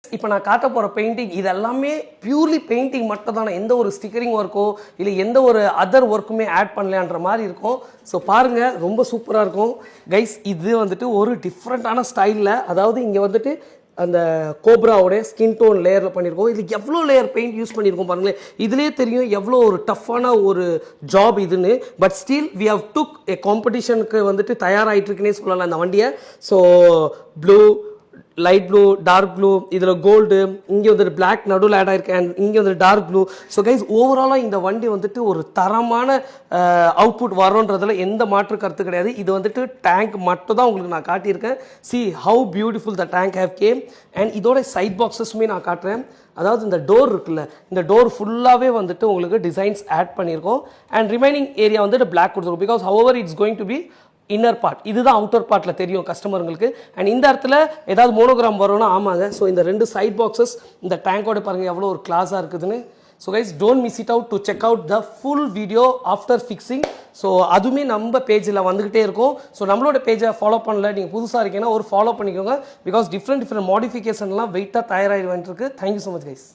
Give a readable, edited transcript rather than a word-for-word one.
இப்போ நான் காட்ட போகிற பெயிண்டிங் இது எல்லாமே பியூர்லி பெயிண்டிங் மட்டும் தானே, எந்த ஒரு ஸ்டிக்கரிங் ஒர்க்கோ இல்லை எந்த ஒரு அதர் ஒர்க்குமே ஆட் பண்ணலான்ற மாதிரி இருக்கும். ஸோ பாருங்கள், ரொம்ப சூப்பராக இருக்கும் கைஸ். இது வந்துட்டு ஒரு டிஃப்ரெண்ட்டான ஸ்டைலில், அதாவது இங்கே வந்துட்டு அந்த கோப்ராவோடைய ஸ்கின் டோன் லேயரில் பண்ணியிருக்கோம். இது எவ்வளோ லேயர் பெயிண்ட் யூஸ் பண்ணியிருக்கோம் பாருங்களேன். இதுலேயே தெரியும் எவ்வளோ ஒரு டஃப்பான ஒரு ஜாப் இதுன்னு. But still we have took a காம்படிஷனுக்கு வந்துட்டு தயாராகிட்டு இருக்குன்னே சொல்லலாம் இந்த வண்டியை. So blue, light blue, dark blue, இதில் கோல்டு, இங்கே வந்துட்டு பிளாக் நடுவில் ஆட் ஆயிருக்கு, அண்ட் இங்கே வந்து டார்க் ப்ளூ. ஸோ கைஸ், ஓவராலாக இந்த வண்டி வந்துட்டு ஒரு தரமான அவுட்புட் வரோன்றதுல எந்த மாற்று கருத்து கிடையாது. இது வந்துட்டு டேங்க் மட்டும் தான் உங்களுக்கு நான் காட்டியிருக்கேன். See how beautiful the tank have game. And இதோட சைட் பாக்ஸஸுமே நான் காட்டுறேன். அதாவது இந்த டோர் இருக்குல்ல, இந்த டோர் ஃபுல்லாகவே வந்துட்டு உங்களுக்கு டிசைன்ஸ் ஆட் பண்ணியிருக்கோம். அண்ட் ரிமைனிங் ஏரியா வந்துட்டு பிளாக் கொடுத்துருக்கும். Because however it's going to be inner part. இதுதான் அவுட்டர் பார்ட்டில் தெரியும் கஸ்டமருங்களுக்கு. அண்ட் இந்த இடத்துல ஏதாவது மோனோகிராம் வரும்னா ஆமாங்க. ஸோ இந்த ரெண்டு சைட் பாக்ஸஸ் இந்த டேங்கோட பாருங்கள் எவ்வளோ ஒரு கிளாஸாக இருக்குதுன்னு. So guys, don't miss it out to check out the full video after fixing. So அதுவுமே நம்ம பேஜில் வந்துக்கிட்டே இருக்கும். ஸோ நம்மளோட பேஜை ஃபாலோ பண்ணல, நீங்கள் புதுசாக இருக்கீங்கன்னா ஒரு ஃபாலோ பண்ணிக்கோங்க. பிகாஸ் டிஃப்ரெண்ட் மாடிஃபிகேஷன்லாம் வெயிட்டாக தயாராகிட்டு வந்துருக்கு. Thank you so much guys.